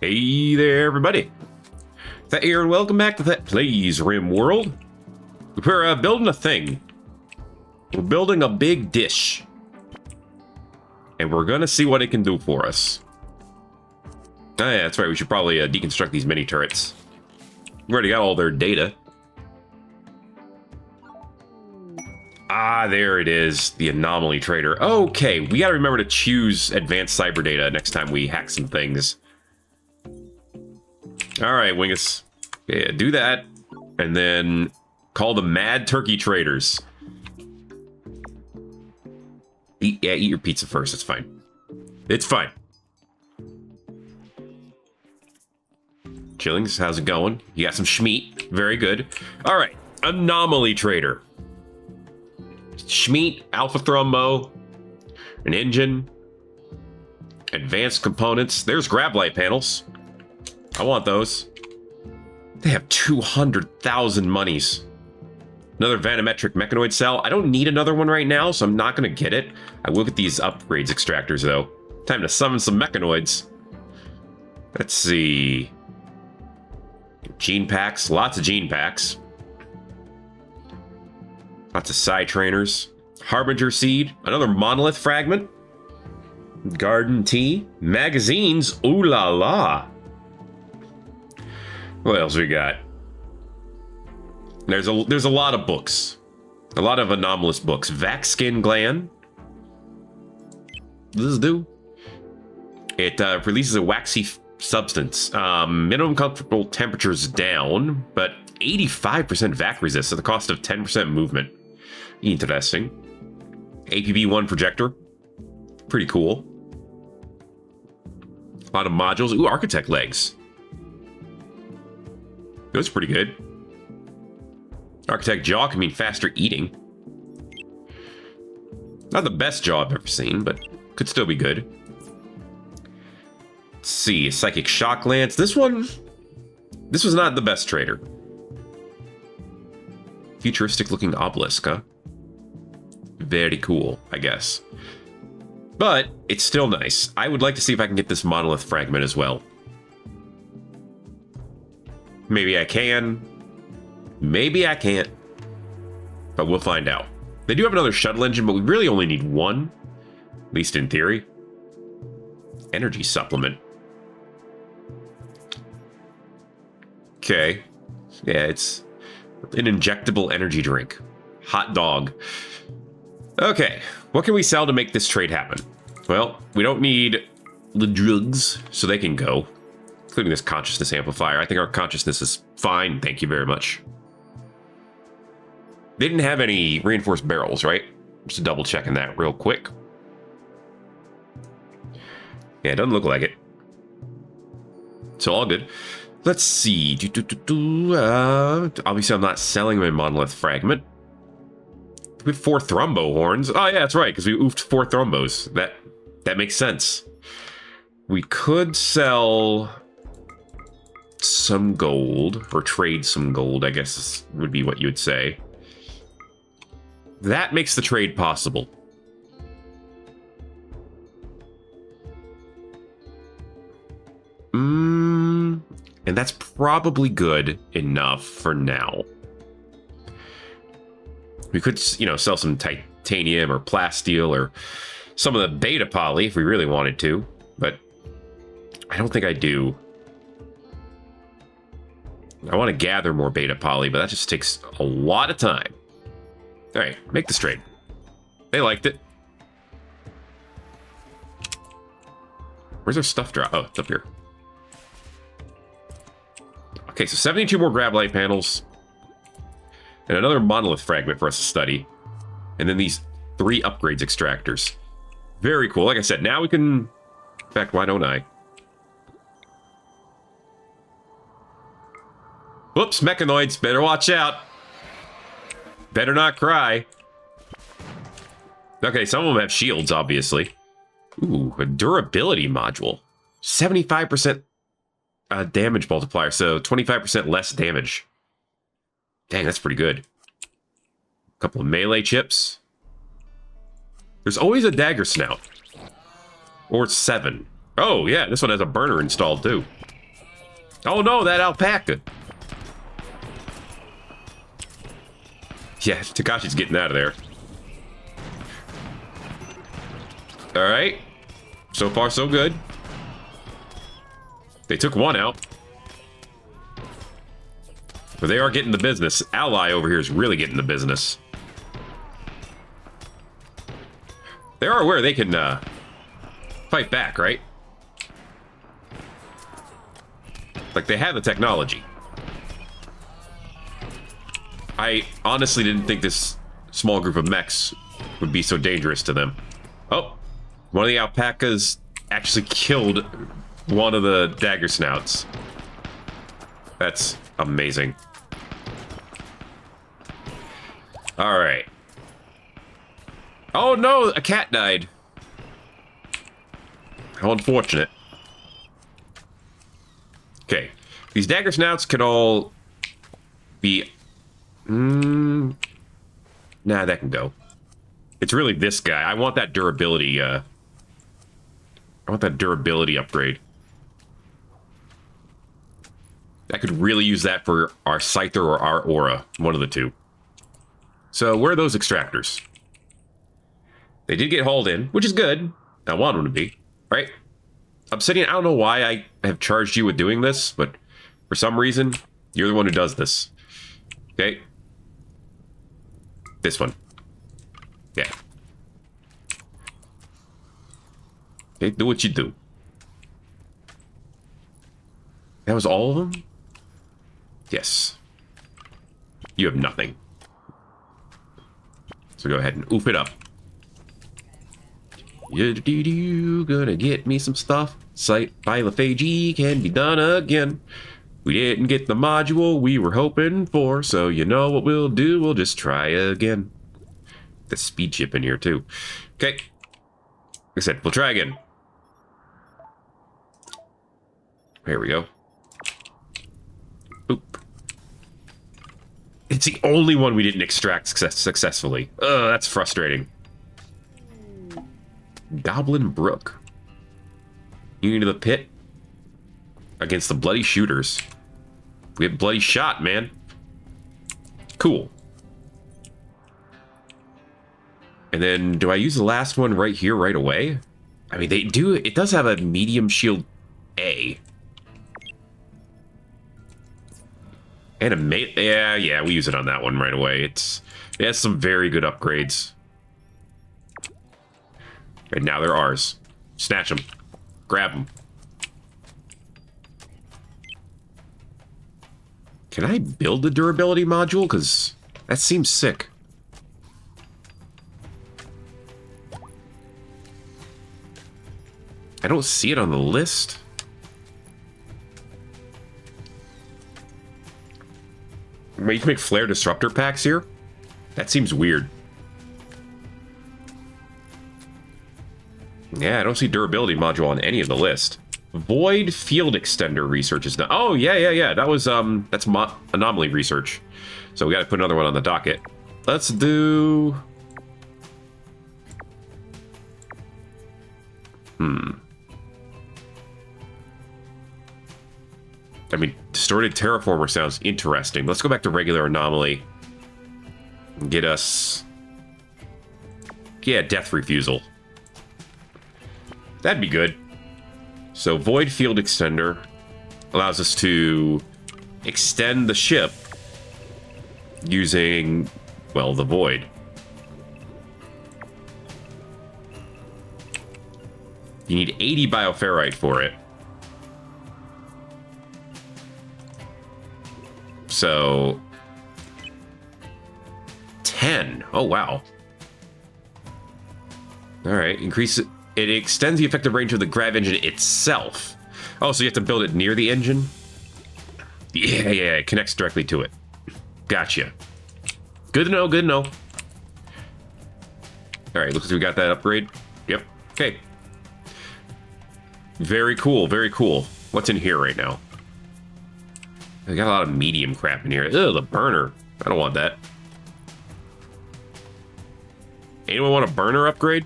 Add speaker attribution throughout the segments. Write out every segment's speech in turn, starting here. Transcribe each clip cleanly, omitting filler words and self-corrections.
Speaker 1: Hey there, everybody. Thet here, and welcome back to Thet Plays Rimworld. We're building a thing. We're building a big dish. And we're gonna see what it can do for us. Oh yeah, that's right, we should probably deconstruct these mini turrets. We already got all their data. Ah, there it is, the Anomaly Trader. Okay, we gotta remember to choose advanced cyber data next time we hack some things. Alright, Wingus. Yeah, do that. And then call the Mad Turkey Traders. Eat your pizza first, it's fine. It's fine. Chillings, how's it going? You got some schmeat. Very good. Alright, Anomaly Trader. Schmeat, Alpha Thrumbo, an engine, advanced components. There's grab light panels. I want those. They have 200,000 monies. Another vanometric mechanoid cell. I don't need another one right now, so I'm not going to get it. I will get these upgrades extractors, though. Time to summon some mechanoids. Let's see. Gene packs. Lots of gene packs. Lots of psi trainers. Harbinger seed. Another monolith fragment. Garden tea. Magazines. Ooh la la. What else we got? There's a lot of books. A lot of anomalous books. Vac skin gland. What does this do? It releases a waxy substance. Minimum comfortable temperatures down, but 85% vac resist at the cost of 10% movement. Interesting. APB-1 projector. Pretty cool. A lot of modules. Ooh, architect legs. Those are pretty good. Architect jaw can mean faster eating. Not the best jaw I've ever seen, but could still be good. Let's see, psychic shock lance. This was not the best trader. Futuristic looking obelisk, huh? Very cool, I guess. But it's still nice. I would like to see if I can get this monolith fragment as well. Maybe I can. Maybe I can't. But we'll find out. They do have another shuttle engine, but we really only need one. At least in theory. Energy supplement. Okay. Yeah, it's an injectable energy drink. Hot dog. Okay. What can we sell to make this trade happen? Well, we don't need the drugs, so they can go. Including this consciousness amplifier. I think our consciousness is fine. Thank you very much. They didn't have any reinforced barrels, right? Just double checking that real quick. Yeah, it doesn't look like it. So all good. Let's see. Obviously, I'm not selling my monolith fragment. We have 4 thrumbo horns. Oh yeah, that's right, because we oofed 4 thrumbos. That makes sense. We could sell some gold, or trade some gold, I guess would be what you would say. That makes the trade possible. And that's probably good enough for now. We could, sell some titanium or plasteel or some of the beta poly if we really wanted to, but I don't think I do. I want to gather more beta poly, but that just takes a lot of time. All right, make this trade. They liked it. Where's our stuff drop? Oh, it's up here. Okay, so 72 more grab light panels. And another monolith fragment for us to study. And then these 3 upgrades extractors. Very cool. Like I said, now we can... In fact, why don't I? Whoops, mechanoids. Better watch out. Better not cry. Okay, some of them have shields, obviously. Ooh, a durability module. 75% damage multiplier, so 25% less damage. Dang, that's pretty good. A couple of melee chips. There's always a dagger snout. Or 7. Oh, yeah, this one has a burner installed, too. Oh no, that alpaca. Yeah, Takashi's getting out of there. All right. So far, so good. They took one out. But they are getting the business. Ally over here is really getting the business. They are aware they can fight back, right? Like, they have the technology. I honestly didn't think this small group of mechs would be so dangerous to them. Oh, one of the alpacas actually killed one of the dagger snouts. That's amazing. All right. Oh no, a cat died. How unfortunate. Okay, these dagger snouts can all be... Nah, that can go. It's really this guy. I want that durability, I want that durability upgrade. I could really use that for our Scyther or our Aura. One of the two. So, where are those extractors? They did get hauled in, which is good. I want them to be, right? Obsidian, I don't know why I have charged you with doing this, but for some reason, you're the one who does this. Okay? This one. Yeah. Okay, do what you do. That was all of them? Yes. You have nothing. So go ahead and oof it up. You gonna get me some stuff. Site biophagy can be done again. We didn't get the module we were hoping for, so you know what we'll do? We'll just try again. The speed chip in here too. Okay. Like I said, we'll try again. Here we go. Oop. It's the only one we didn't extract successfully. Ugh, that's frustrating. Goblin Brook. You into the pit? Against the bloody shooters. We get bloody shot, man. Cool. And then, do I use the last one right here, right away? I mean, they do. It does have a medium shield A. And a mate. Yeah, we use it on that one right away. It has some very good upgrades. And now they're ours. Snatch them. Grab them. Can I build the durability module? Because that seems sick. I don't see it on the list. Wait, you can make flare disruptor packs here? That seems weird. Yeah, I don't see durability module on any of the list. Void field extender research is done. Oh, yeah. That was, that's anomaly research. So we got to put another one on the docket. Let's do... I mean, distorted terraformer sounds interesting. Let's go back to regular anomaly. And get us... Yeah, death refusal. That'd be good. So, void field extender allows us to extend the ship using, well, the void. You need 80 bioferrite for it. So, 10. Oh, wow. All right, increase it. It extends the effective range of the grav engine itself. Oh, so you have to build it near the engine? Yeah, it connects directly to it. Gotcha. Good to know, good to know. All right, looks like we got that upgrade. Yep, okay. Very cool, very cool. What's in here right now? I got a lot of medium crap in here. Ugh, the burner. I don't want that. Anyone want a burner upgrade?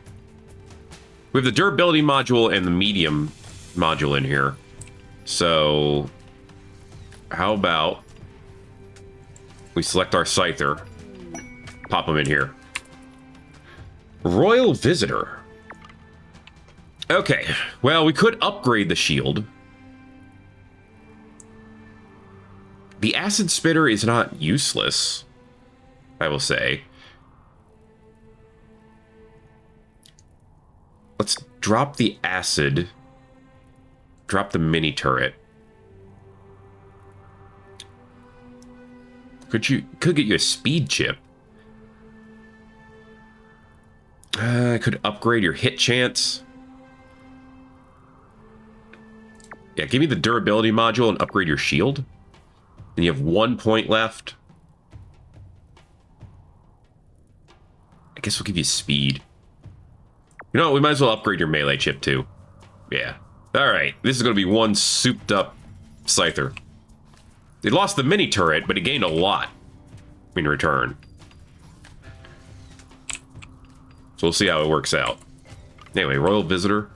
Speaker 1: We have the durability module and the medium module in here. So, how about we select our Scyther, pop him in here. Royal Visitor. Okay, well, we could upgrade the shield. The Acid Spitter is not useless, I will say. Let's drop the acid. Drop the mini turret. Could get you a speed chip. Could upgrade your hit chance. Yeah, give me the durability module and upgrade your shield. And you have 1 point left. I guess we'll give you speed. You know what? We might as well upgrade your melee chip too. Yeah. Alright. This is going to be one souped up Scyther. It lost the mini turret, but it gained a lot in return. So we'll see how it works out. Anyway, Royal Visitor.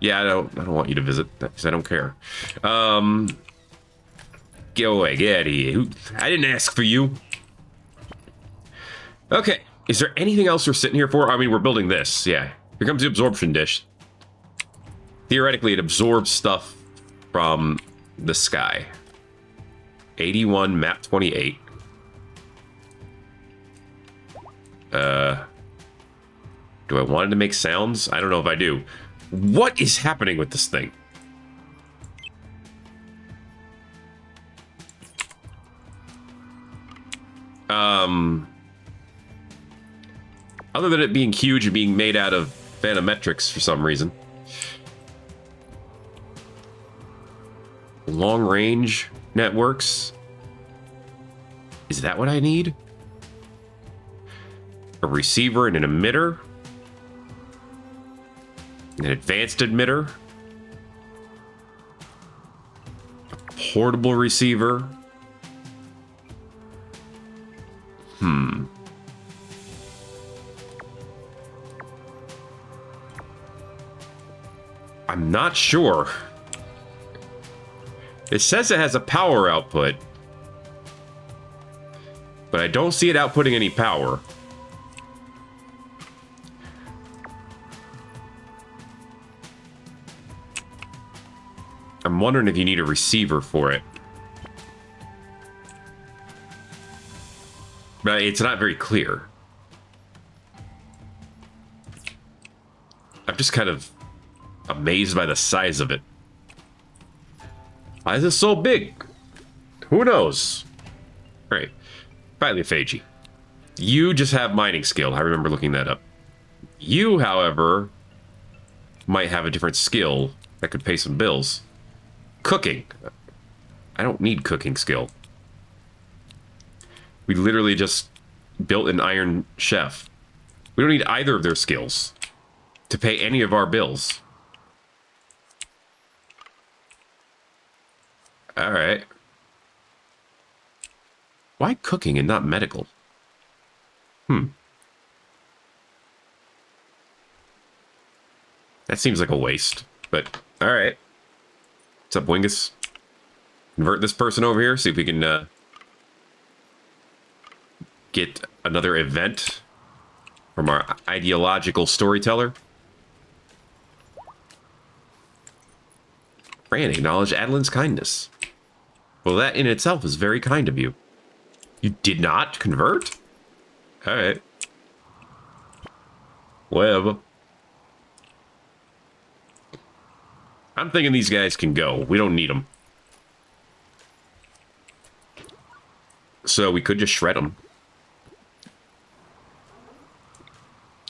Speaker 1: Yeah, I don't want you to visit because I don't care. Go away, get out of here. I didn't ask for you. Okay, is there anything else we're sitting here for? I mean, we're building this, yeah. Here comes the absorption dish. Theoretically, it absorbs stuff from the sky. 81, map 28. Do I want it to make sounds? I don't know if I do. What is happening with this thing? Other than it being huge and being made out of phantometrics for some reason. Long range networks. Is that what I need? A receiver and an emitter. An advanced emitter. A portable receiver. I'm not sure. It says it has a power output, but I don't see it outputting any power. I'm wondering if you need a receiver for it. But it's not very clear. I'm just kind of amazed by the size of it. Why is it so big? Who knows? Alright. Bibliophagy. You just have mining skill. I remember looking that up. You, however, might have a different skill that could pay some bills. Cooking. I don't need cooking skill. We literally just built an iron chef. We don't need either of their skills to pay any of our bills. Alright. Why cooking and not medical? That seems like a waste, but alright. What's up, Wingus? Convert this person over here, see if we can get another event from our ideological storyteller. Fran, acknowledge Adeline's kindness. Well, that in itself is very kind of you. You did not convert? Alright. Whatever. I'm thinking these guys can go. We don't need them. So we could just shred them.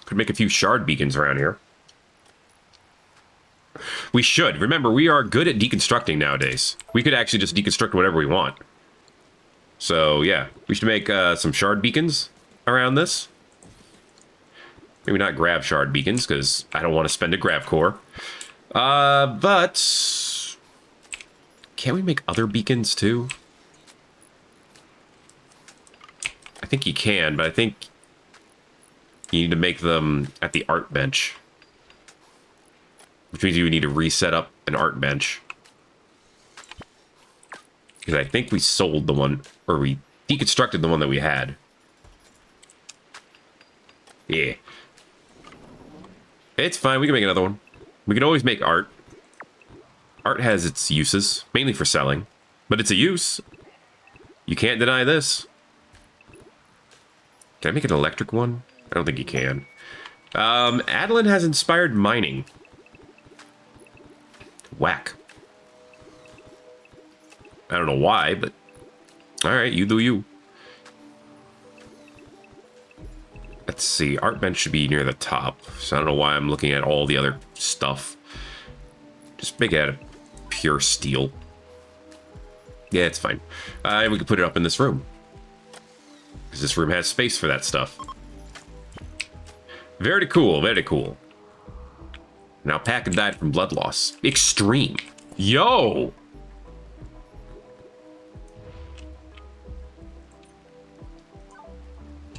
Speaker 1: Could make a few shard beacons around here. We should. Remember, we are good at deconstructing nowadays. We could actually just deconstruct whatever we want. So, yeah. We should make some shard beacons around this. Maybe not grav shard beacons, because I don't want to spend a grav core. But... Can't we make other beacons, too? I think you can, but I think you need to make them at the art bench. Which means you would need to reset up an art bench. Because I think we sold the one, or we deconstructed the one that we had. Yeah. It's fine, we can make another one. We can always make art. Art has its uses, mainly for selling. But it's a use. You can't deny this. Can I make an electric one? I don't think you can. Adeline has inspired mining. Whack. I don't know why, but... Alright, you do you. Let's see, art bench should be near the top. So I don't know why I'm looking at all the other stuff. Just make it out of pure steel. Yeah, it's fine. And we can put it up in this room. Because this room has space for that stuff. Very cool, very cool. Now Pack and died from blood loss. Extreme. Yo!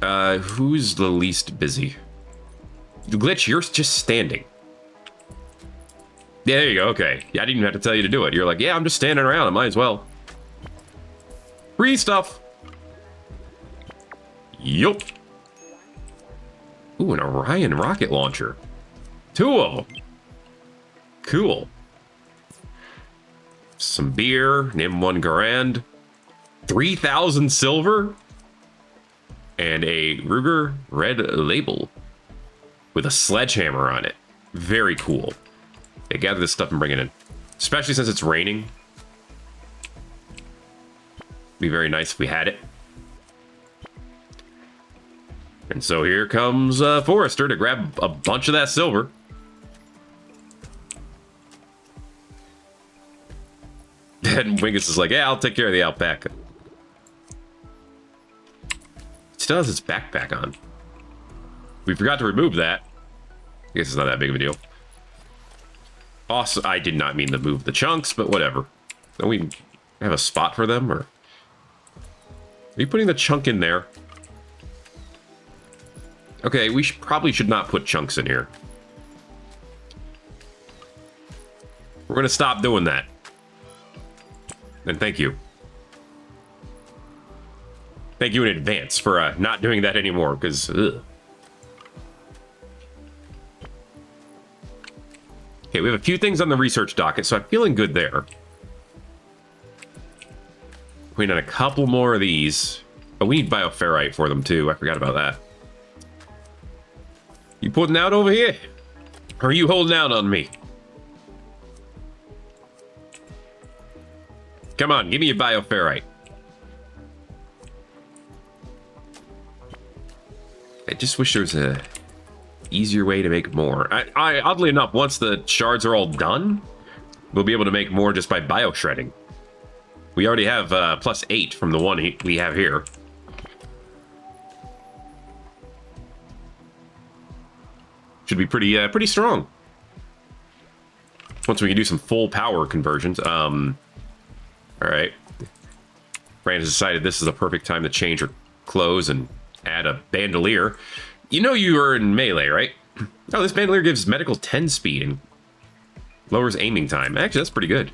Speaker 1: Who's the least busy? Glitch, you're just standing. Yeah, there you go, okay. Yeah, I didn't even have to tell you to do it. You're like, yeah, I'm just standing around, I might as well. Free stuff. Yup. Ooh, an Orion rocket launcher. 2 of them. Cool. Some beer, an M1 Garand. 3,000 silver. And a Ruger red label. With a sledgehammer on it. Very cool. Yeah, gather this stuff and bring it in. Especially since it's raining. Be very nice if we had it. And so here comes Forrester to grab a bunch of that silver. And Wingus is like, yeah, I'll take care of the alpaca. Still has its backpack on. We forgot to remove that. I guess it's not that big of a deal. Also, I did not mean to move the chunks, but whatever. Don't we have a spot for them, or... Are you putting the chunk in there? Okay, we probably should not put chunks in here. We're gonna stop doing that. And thank you. Thank you in advance for not doing that anymore, because... Okay, we have a few things on the research docket, so I'm feeling good there. We need a couple more of these. Oh, we need bioferrite for them, too. I forgot about that. You putting out over here? Or are you holding out on me? Come on, give me your bioferrite. I just wish there was a easier way to make more. I oddly enough, once the shards are all done, we'll be able to make more just by bio-shredding. We already have +8 from the one we have here. Should be pretty strong. Once we can do some full power conversions. All right. Fran has decided this is the perfect time to change her clothes and add a bandolier. You know you are in melee, right? Oh, this bandolier gives medical 10 speed and lowers aiming time. Actually, that's pretty good.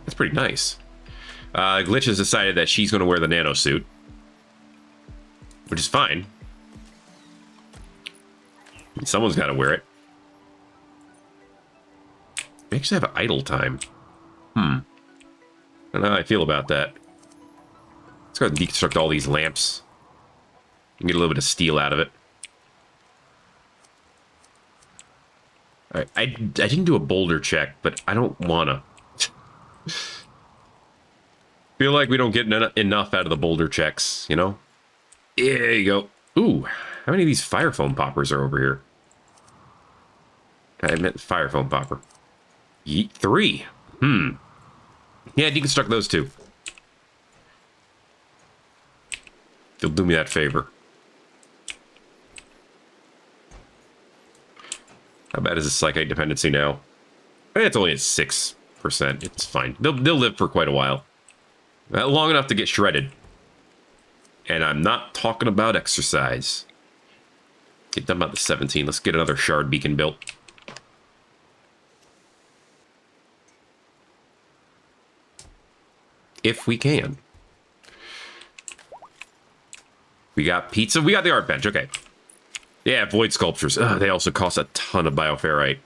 Speaker 1: That's pretty nice. Glitch has decided that she's going to wear the nano suit, which is fine. Someone's got to wear it. We actually have idle time. I don't know how I feel about that. Let's go ahead and deconstruct all these lamps. And get a little bit of steel out of it. Alright, I didn't do a boulder check, but I don't wanna. Feel like we don't get enough out of the boulder checks, you know? There you go. Ooh, how many of these fire foam poppers are over here? I meant fire foam popper. 3. Yeah, deconstruct those two. You'll do me that favor. How bad is the psychite dependency now? It's only at 6%. It's fine. They'll live for quite a while. Long enough to get shredded. And I'm not talking about exercise. Get done about the 17. Let's get another shard beacon built. if we can. We got pizza. We got the art bench. Okay. Yeah, void sculptures. Ugh, they also cost a ton of bioferrite.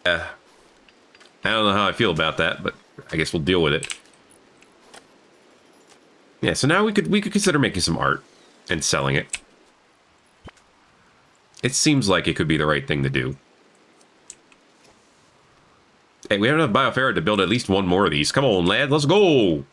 Speaker 1: I don't know how I feel about that, but I guess we'll deal with it. Yeah, so now we could consider making some art and selling it. It seems like it could be the right thing to do. Hey, we have enough bioferrite to build at least one more of these. Come on, lad, let's go!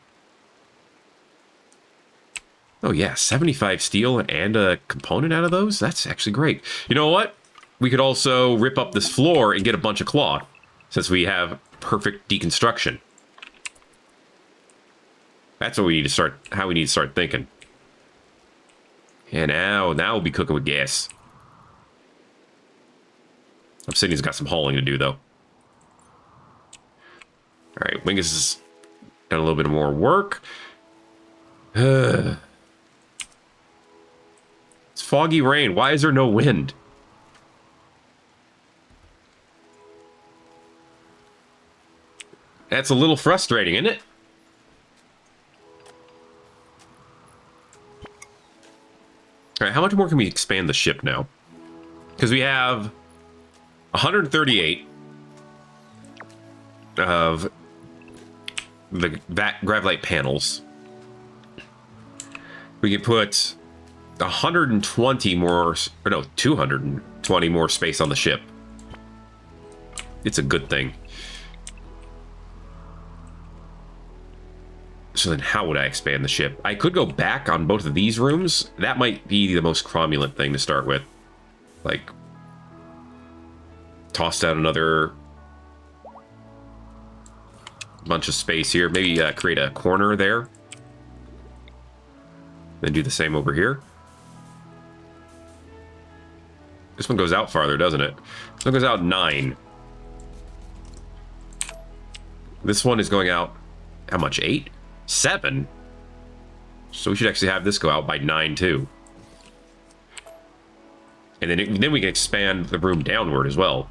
Speaker 1: Oh yeah, 75 steel and a component out of those? That's actually great. You know what? We could also rip up this floor and get a bunch of cloth, since we have perfect deconstruction. That's what we need to start, how we need to start thinking. And now we'll be cooking with gas. Obsidian's got some hauling to do, though. Alright, Wingus has done a little bit more work. It's foggy rain. Why is there no wind? That's a little frustrating, isn't it? Alright, how much more can we expand the ship now? Because we have 138 of that gravite panels. We can put 120 more, or no, 220 more space on the ship. It's a good thing. So then how would I expand the ship? I could go back on both of these rooms. That might be the most cromulent thing to start with. Like, toss down another bunch of space here. Maybe create a corner there. Then do the same over here. This one goes out farther, doesn't it? This one goes out 9. This one is going out, how much, 8? 7? So we should actually have this go out by 9 too. And then we can expand the room downward as well.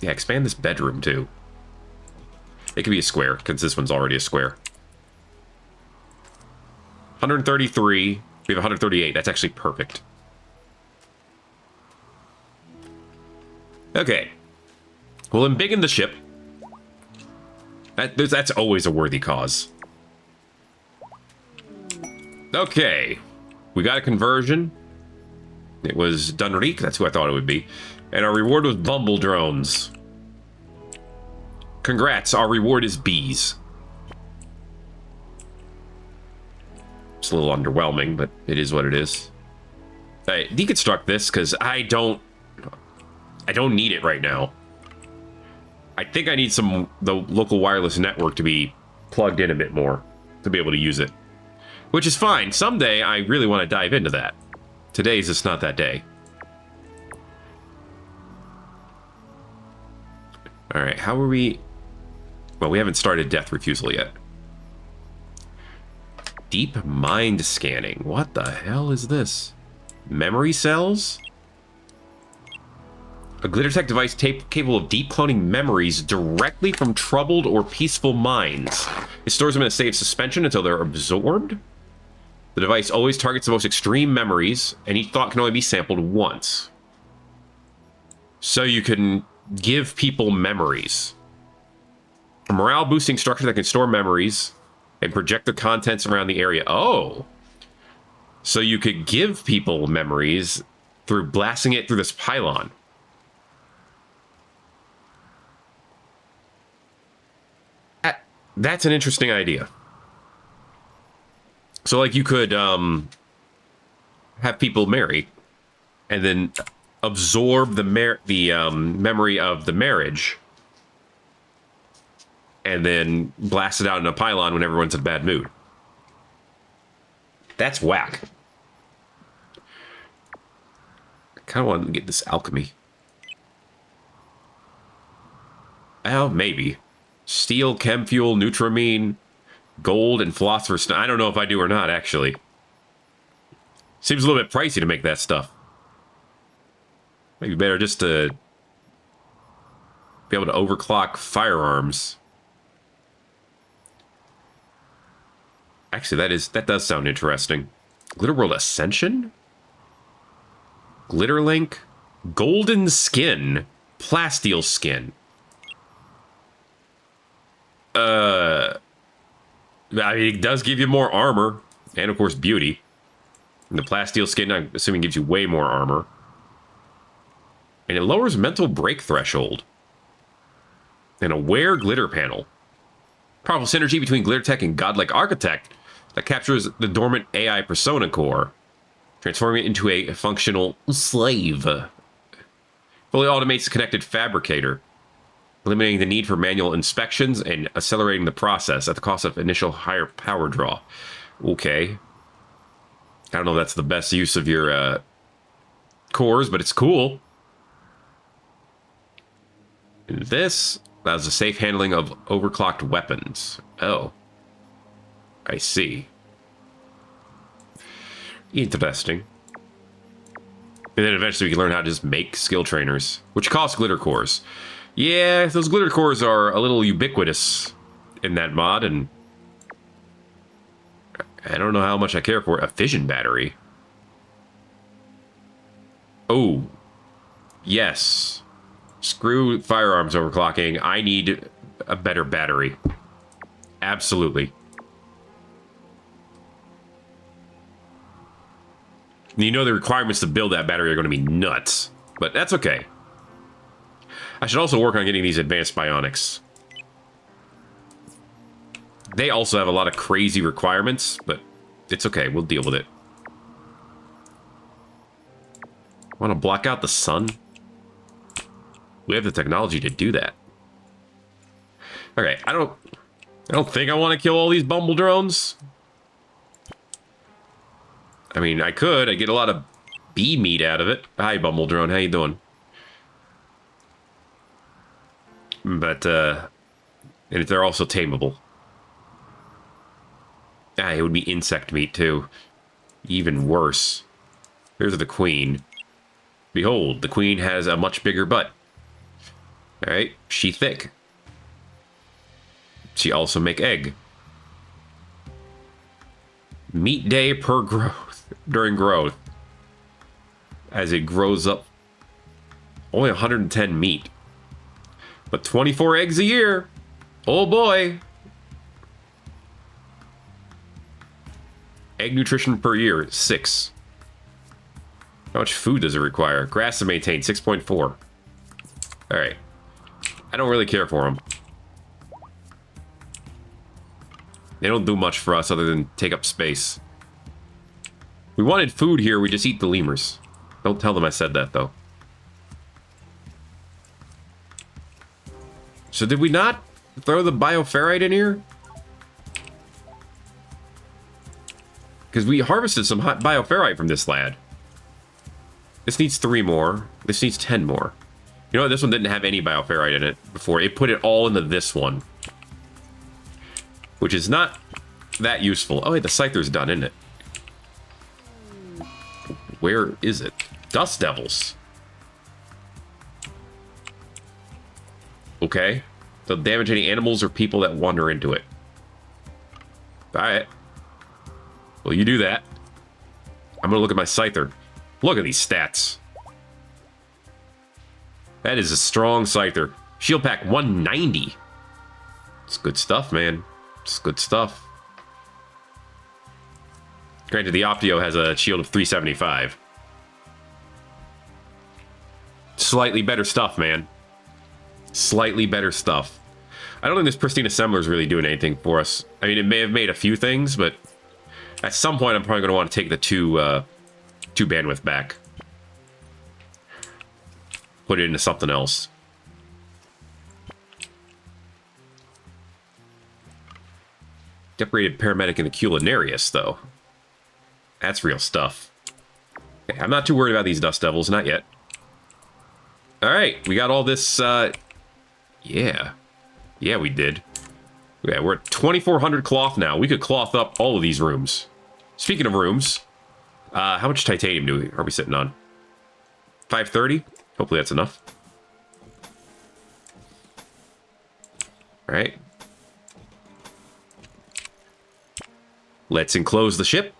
Speaker 1: Yeah, expand this bedroom too. It could be a square, because this one's already a square. 133. We have 138. That's actually perfect. Okay. We'll embiggen the ship. That's always a worthy cause. Okay. We got a conversion. It was Dunreek. That's who I thought it would be. And our reward was Bumble Drones. Congrats. Our reward is bees. It's a little underwhelming, but it is what it is. Deconstruct this, because I don't need it right now. I think I need the local wireless network to be plugged in a bit more to be able to use it. Which is fine. Someday I really want to dive into that. Today's just not that day. Alright, how are we... Well, we haven't started death refusal yet. Deep mind scanning. What the hell is this? Memory cells? A glitter tech device capable of deep cloning memories directly from troubled or peaceful minds. It stores them in a state of suspension until they're absorbed. The device always targets the most extreme memories, and each thought can only be sampled once. So you can give people memories. A morale-boosting structure that can store memories and project the contents around the area. Oh! So you could give people memories through blasting it through this pylon. That's an interesting idea. So, like, you could have people marry and then absorb the memory of the marriage and then blast it out in a pylon when everyone's in a bad mood. That's whack. I kind of want to get this alchemy. Well, maybe. Steel, chem fuel, nutramine, gold, and philosopher's stone. I don't know if I do or not, actually. Seems a little bit pricey to make that stuff. Maybe better just to Be able to overclock firearms. Actually, that does sound interesting. Glitterworld Ascension? Glitterlink? Golden Skin. Plasteel Skin. I mean, it does give you more armor. And, of course, beauty. And the Plasteel Skin, I'm assuming, gives you way more armor. And it lowers mental break threshold. An aware glitter panel. Powerful synergy between Glitter Tech and Godlike Architect that captures the dormant AI persona core, transforming it into a functional slave. Fully automates the connected fabricator, eliminating the need for manual inspections and accelerating the process at the cost of initial higher power draw. Okay. I don't know if that's the best use of your cores, but it's cool. And this allows the safe handling of overclocked weapons. Oh. I see. Interesting. And then eventually we can learn how to just make skill trainers, which cost glitter cores. Yeah, those glitter cores are a little ubiquitous in that mod, and I don't know how much I care for a fission battery. Oh. Yes. Screw firearms overclocking. I need a better battery. Absolutely. You know the requirements to build that battery are going to be nuts. But that's okay. I should also work on getting these advanced bionics. They also have a lot of crazy requirements, but it's okay. We'll deal with it. Want to block out the sun? We have the technology to do that. Okay, I don't think I want to kill all these bumble drones. I mean, I could. I get a lot of bee meat out of it. Hi, bumble drone. How you doing? But, and they're also tameable. Ah, it would be insect meat, too. Even worse. Here's the queen. Behold, the queen has a much bigger butt. Alright, she thick. She also make egg. Meat day per growth. During growth. As it grows up. Only 110 meat. But 24 eggs a year. Oh boy. Egg nutrition per year, 6. How much food does it require? Grass to maintain, 6.4. Alright. I don't really care for them. They don't do much for us other than take up space. We wanted food here, we just eat the lemurs. Don't tell them I said that, though. So did we not throw the bioferrite in here? Because we harvested some bioferrite from this lad. This needs 3 more. This needs 10 more. You know what? This one didn't have any bioferrite in it before. It put it all into this one. Which is not that useful. Oh, wait, the scyther's done, isn't it? Where is it? Dust devils. Okay. They'll damage any animals or people that wander into it. Alright. Well, you do that. I'm gonna look at my scyther. Look at these stats. That is a strong scyther. Shield pack 190. It's good stuff, man. It's good stuff. Granted, the Optio has a shield of 375. Slightly better stuff, man. Slightly better stuff. I don't think this pristine assembler is really doing anything for us. I mean, it may have made a few things, but at some point I'm probably going to want to take the two bandwidth back. Put it into something else. Decorated paramedic in the culinarius, though. That's real stuff. Okay, I'm not too worried about these dust devils, not yet. Alright, we got all this, yeah. Yeah, we did. Yeah, we're at 2,400 cloth now. We could cloth up all of these rooms. Speaking of rooms, how much titanium are we sitting on? 530? Hopefully that's enough. All right. Let's enclose the ship.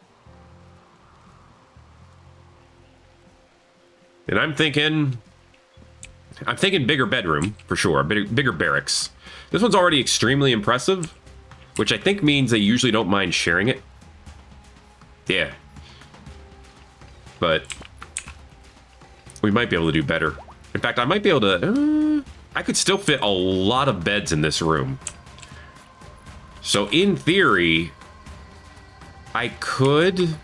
Speaker 1: And I'm thinking bigger bedroom, for sure. Bigger barracks. This one's already extremely impressive, which I think means they usually don't mind sharing it. Yeah. But we might be able to do better. In fact, I might be able to... I could still fit a lot of beds in this room. So in theory, I could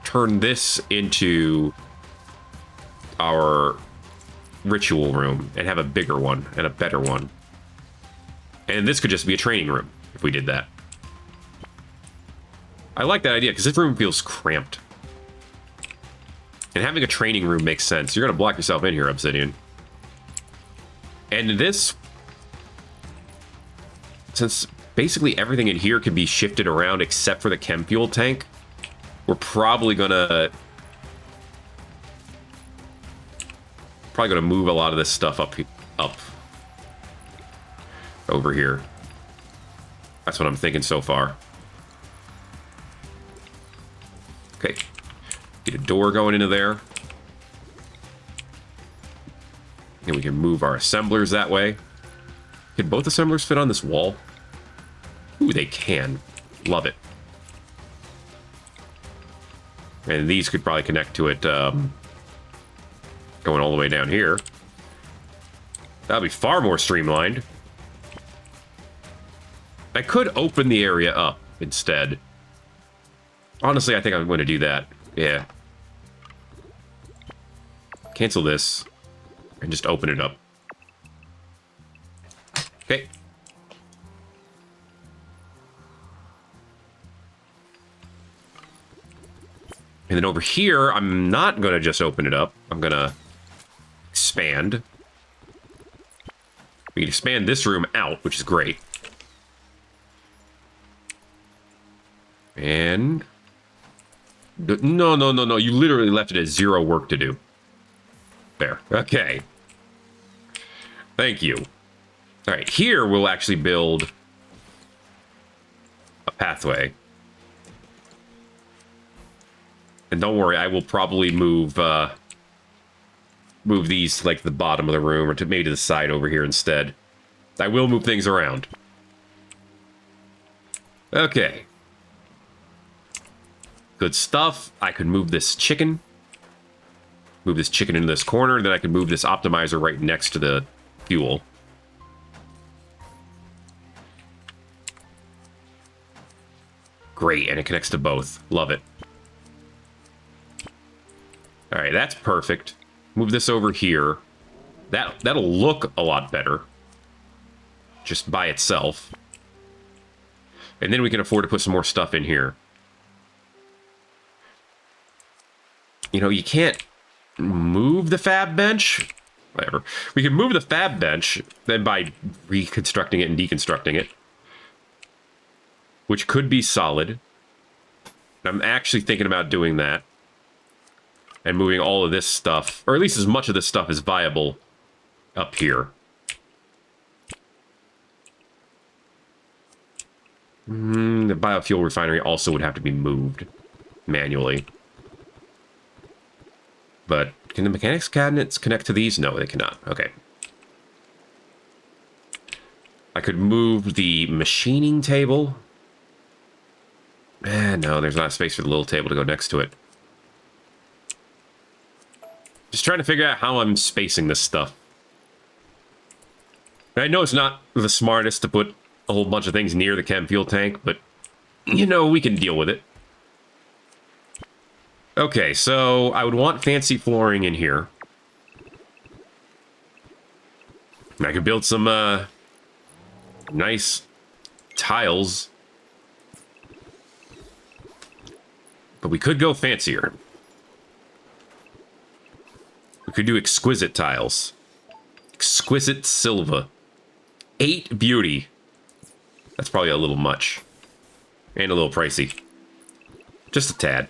Speaker 1: turn this into our ritual room and have a bigger one and a better one. And this could just be a training room if we did that. I like that idea because this room feels cramped. And having a training room makes sense. You're going to block yourself in here, Obsidian. And this, since basically everything in here can be shifted around except for the chem fuel tank, we're probably going to move a lot of this stuff up over here. That's what I'm thinking so far. Okay. Get a door going into there. And we can move our assemblers that way. Can both assemblers fit on this wall? Ooh, they can. Love it. And these could probably connect to it going all the way down here. That'll be far more streamlined. I could open the area up instead. Honestly, I think I'm going to do that. Yeah. Cancel this and just open it up. Okay. And then over here, I'm not going to just open it up. I'm going to expand. We can expand this room out, which is great. And... No. You literally left it as 0 work to do. There. Okay. Thank you. All right, here we'll actually build a pathway. And don't worry, I will probably move these to like the bottom of the room or to maybe to the side over here instead. I will move things around. Okay. Good stuff. I could move this chicken. Move this chicken into this corner. Then I could move this optimizer right next to the fuel. Great, and it connects to both. Love it. All right, that's perfect. Move this over here. That'll look a lot better. Just by itself. And then we can afford to put some more stuff in here. You know, you can't move the fab bench. Whatever. We can move the fab bench then by reconstructing it and deconstructing it. Which could be solid. I'm actually thinking about doing that. And moving all of this stuff, or at least as much of this stuff as viable, up here. The biofuel refinery also would have to be moved manually. But can the mechanics cabinets connect to these? No, they cannot. Okay. I could move the machining table. No, there's not space for the little table to go next to it. Just trying to figure out how I'm spacing this stuff. I know it's not the smartest to put a whole bunch of things near the chem fuel tank, but, you know, we can deal with it. Okay, so I would want fancy flooring in here. I could build some nice tiles. But we could go fancier. We could do exquisite tiles. Exquisite silver. 8 beauty. That's probably a little much. And a little pricey. Just a tad.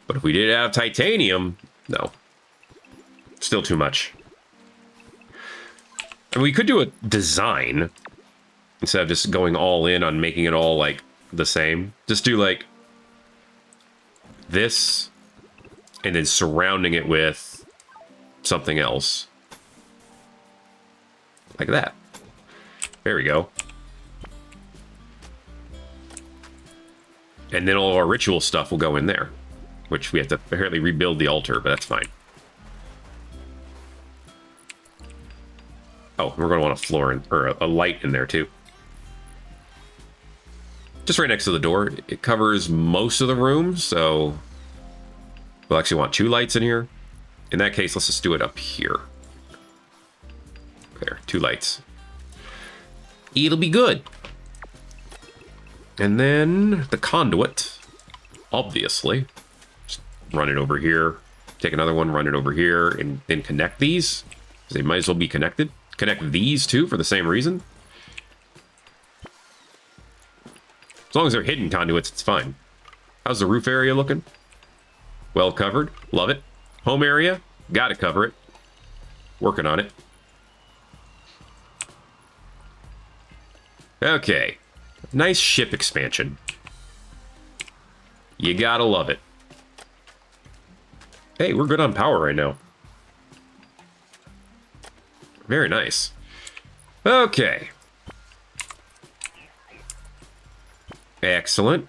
Speaker 1: But if we did have titanium, no. Still too much. And we could do a design instead of just going all in on making it all like the same. Just do like this and then surrounding it with something else. Like that. There we go. And then all of our ritual stuff will go in there, which we have to apparently rebuild the altar, but that's fine. Oh, we're going to want a floor or a light in there too. Just right next to the door. It covers most of the room, so we'll actually want 2 lights in here. In that case, let's just do it up here. There, 2 lights. It'll be good. And then the conduit, obviously. Just run it over here. Take another one, run it over here, and then connect these. They might as well be connected. Connect these too for the same reason. As long as they're hidden conduits, it's fine. How's the roof area looking? Well covered. Love it. Home area. Gotta cover it. Working on it. Okay. Nice ship expansion. You gotta love it. Hey, we're good on power right now. Very nice. Okay. Excellent.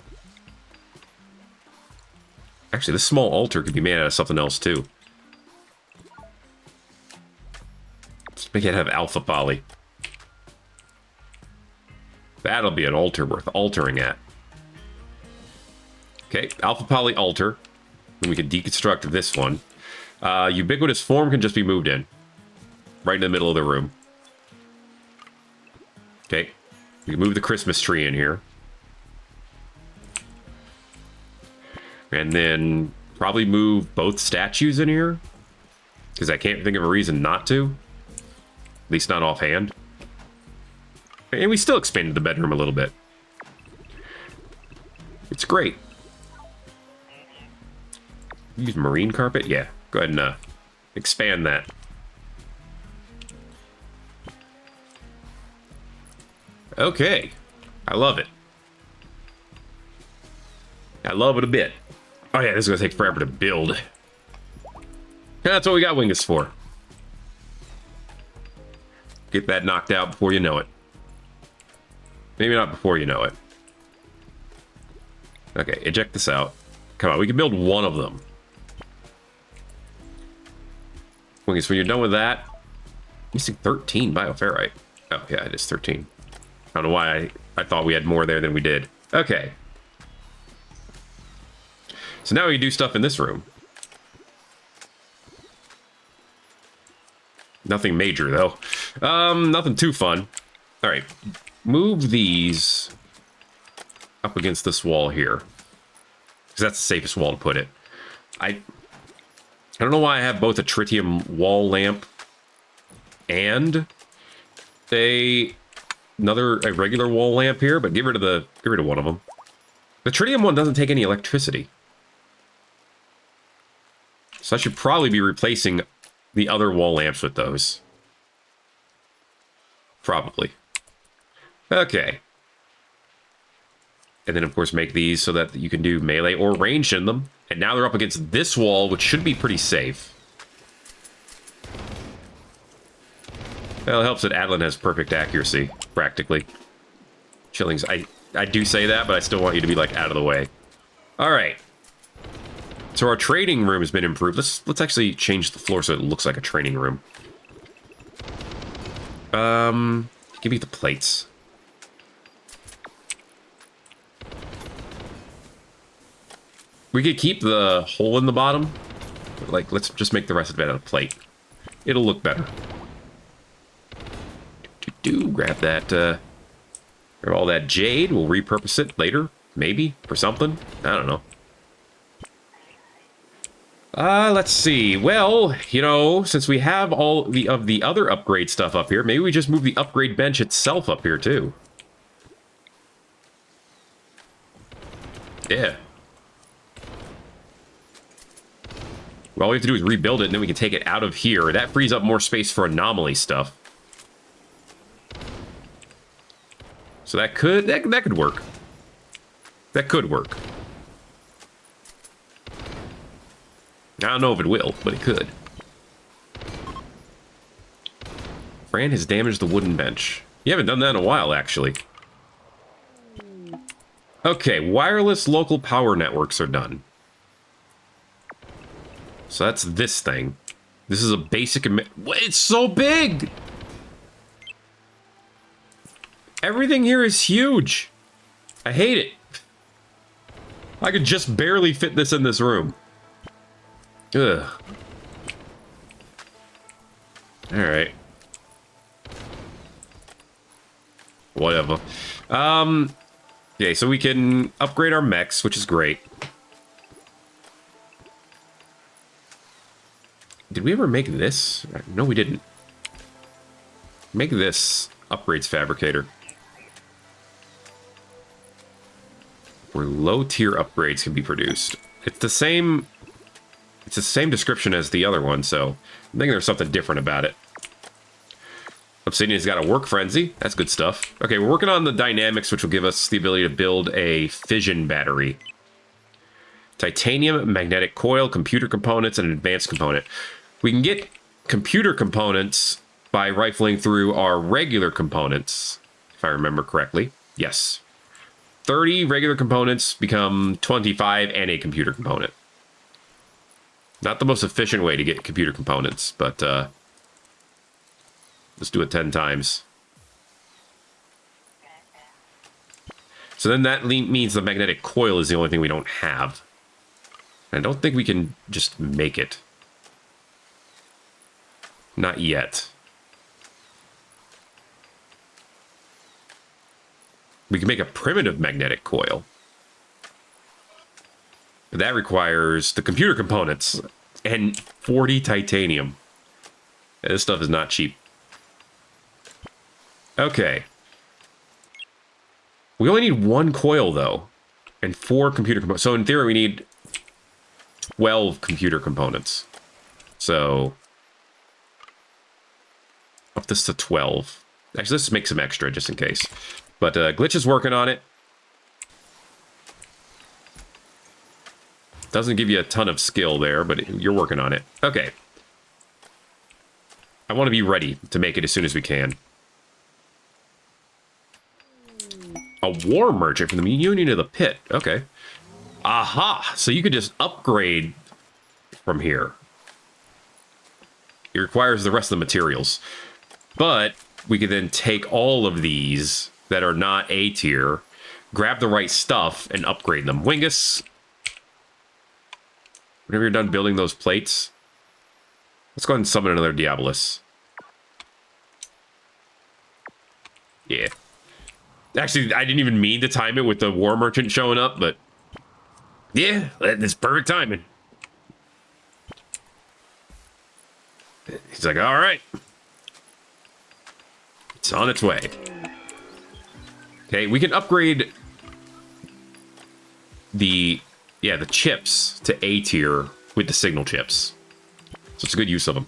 Speaker 1: Actually, this small altar could be made out of something else, too. Let's make it have alpha poly. That'll be an altar worth altering at. Okay, alpha poly altar. And we can deconstruct this one. Ubiquitous form can just be moved in. Right in the middle of the room. Okay. We can move the Christmas tree in here. And then probably move both statues in here. Because I can't think of a reason not to. At least not offhand. And we still expanded the bedroom a little bit. It's great. Use marine carpet? Yeah. Go ahead and expand that. Okay. I love it. I love it a bit. Oh yeah, this is going to take forever to build. That's what we got Wingus for. Get that knocked out before you know it. Maybe not before you know it. Okay, eject this out. Come on, we can build one of them. Wingus, when you're done with that... Missing 13 bioferrite. Oh yeah, it is 13. I don't know why I thought we had more there than we did. Okay. So now we can do stuff in this room. Nothing major, though. Nothing too fun. All right. Move these up against this wall here. Because that's the safest wall to put it. I don't know why I have both a tritium wall lamp and a regular wall lamp here, but get rid of one of them. The tritium one doesn't take any electricity. So I should probably be replacing the other wall lamps with those. Probably. Okay. And then, of course, make these so that you can do melee or ranged in them. And now they're up against this wall, which should be pretty safe. Well, it helps that Adlin has perfect accuracy, practically. Chillings, I do say that, but I still want you to be, like, out of the way. All right. So our trading room has been improved. Let's actually change the floor so it looks like a training room. Give me the plates. We could keep the hole in the bottom. But, like, let's just make the rest of it out of plate. It'll look better. Grab that, grab all that jade. We'll repurpose it later, maybe, for something. I don't know. Let's see. Well, you know, since we have all of the other upgrade stuff up here, maybe we just move the upgrade bench itself up here, too. Yeah. All we have to do is rebuild it, and then we can take it out of here. That frees up more space for anomaly stuff. So that could work. That could work. I don't know if it will, but it could. Fran has damaged the wooden bench. You haven't done that in a while, actually. Okay, wireless local power networks are done. So that's this thing. This is a basic... It's so big! Everything here is huge. I hate it. I could just barely fit this in this room. Ugh. Alright. Whatever. Okay, so we can upgrade our mechs, which is great. Did we ever make this? No, we didn't. Make this upgrades fabricator. Where low-tier upgrades can be produced. It's the same description as the other one, so I think there's something different about it. Obsidian's got a work frenzy. That's good stuff. Okay, we're working on the dynamics, which will give us the ability to build a fission battery. Titanium, magnetic coil, computer components, and an advanced component. We can get computer components by rifling through our regular components, if I remember correctly. Yes. 30 regular components become 25 and a computer component. Not the most efficient way to get computer components, but let's do it 10 times. So then that means the magnetic coil is the only thing we don't have. I don't think we can just make it. Not yet. We can make a primitive magnetic coil. But that requires the computer components and 40 titanium. Yeah, this stuff is not cheap. Okay. We only need one coil, though, and 4 computer components. So in theory, we need 12 computer components. So up this to 12. Actually, let's make some extra just in case. But Glitch is working on it. Doesn't give you a ton of skill there, but you're working on it. Okay. I want to be ready to make it as soon as we can. A war merchant from the Union of the Pit. Okay. Aha! So you could just upgrade from here. It requires the rest of the materials. But we could then take all of these that are not A tier, grab the right stuff, and upgrade them. Wingus, whenever you're done building those plates, let's go ahead and summon another Diabolus. Yeah. Actually, I didn't even mean to time it with the War Merchant showing up, but yeah, that's perfect timing. He's like, all right. It's on its way. Okay, we can upgrade the chips to A tier with the signal chips. So it's a good use of them.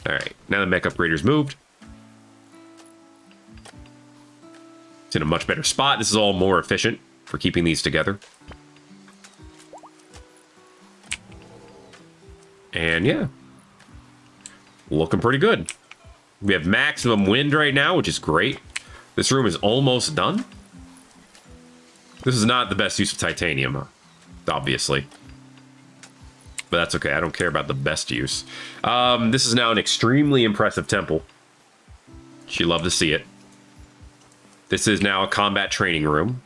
Speaker 1: All right, now the mech upgrader's moved. It's in a much better spot. This is all more efficient for keeping these together. And yeah, looking pretty good. We have maximum wind right now, which is great. This room is almost done. This is not the best use of titanium, obviously. But that's okay. I don't care about the best use. This is now an extremely impressive temple. She'd love to see it. This is now a combat training room.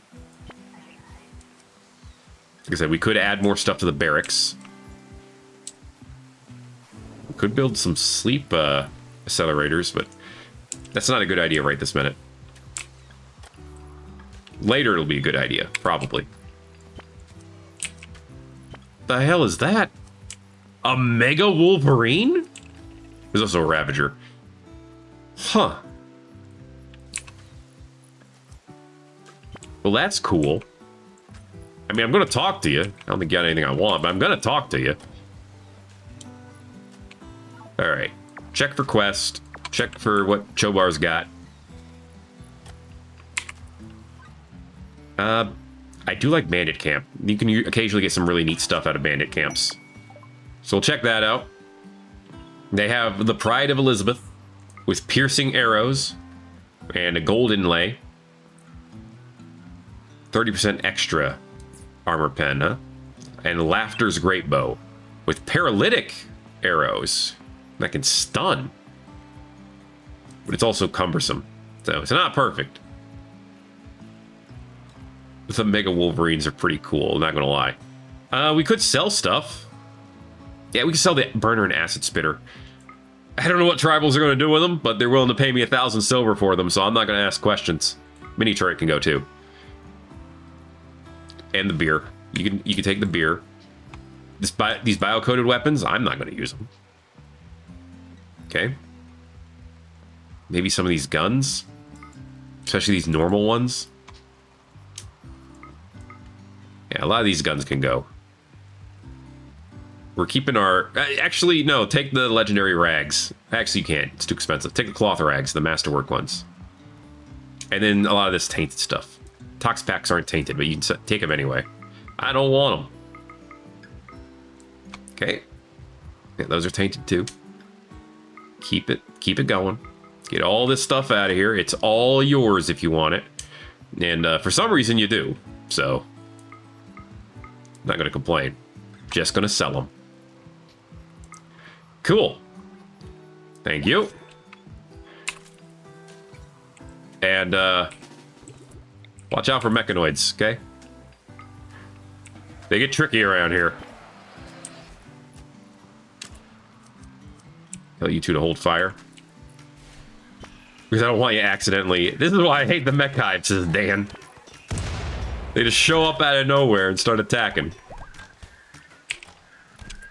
Speaker 1: Like I said, we could add more stuff to the barracks. We could build some sleep accelerators, but that's not a good idea right this minute. Later it'll be a good idea, probably. The hell is that? A Mega Wolverine? There's also a Ravager. Huh. Well, that's cool. I mean, I'm going to talk to you. I don't think you got anything I want, but I'm going to talk to you. All right. Check for quest. Check for what Chobar's got. I do like bandit camp. You can occasionally get some really neat stuff out of bandit camps. So we'll check that out. They have the Pride of Elizabeth with piercing arrows and a gold inlay. 30% extra armor pen, huh? And Laughter's Great Bow with paralytic arrows that can stun. But it's also cumbersome, so it's not perfect. The Mega Wolverines are pretty cool, not gonna lie. We could sell stuff. Yeah, we could sell the Burner and Acid Spitter. I don't know what tribals are gonna do with them, but they're willing to pay me 1,000 silver for them, so I'm not gonna ask questions. Mini turret can go too. And the beer. You can take the beer. These bio-coded weapons, I'm not gonna use them. Okay. Maybe some of these guns, especially these normal ones. Yeah, a lot of these guns can go. We're keeping our... Actually, no, take the legendary rags. Actually, you can't. It's too expensive. Take the cloth rags, the masterwork ones. And then a lot of this tainted stuff. Tox packs aren't tainted, but you can take them anyway. I don't want them. Okay. Yeah, those are tainted too. Keep it going. Get all this stuff out of here. It's all yours if you want it. And for some reason you do. So, not going to complain. Just going to sell them. Cool. Thank you. And watch out for mechanoids, okay? They get tricky around here. Tell you two to hold fire. Because I don't want you accidentally... This is why I hate the Mechanoids, says Dan. They just show up out of nowhere and start attacking.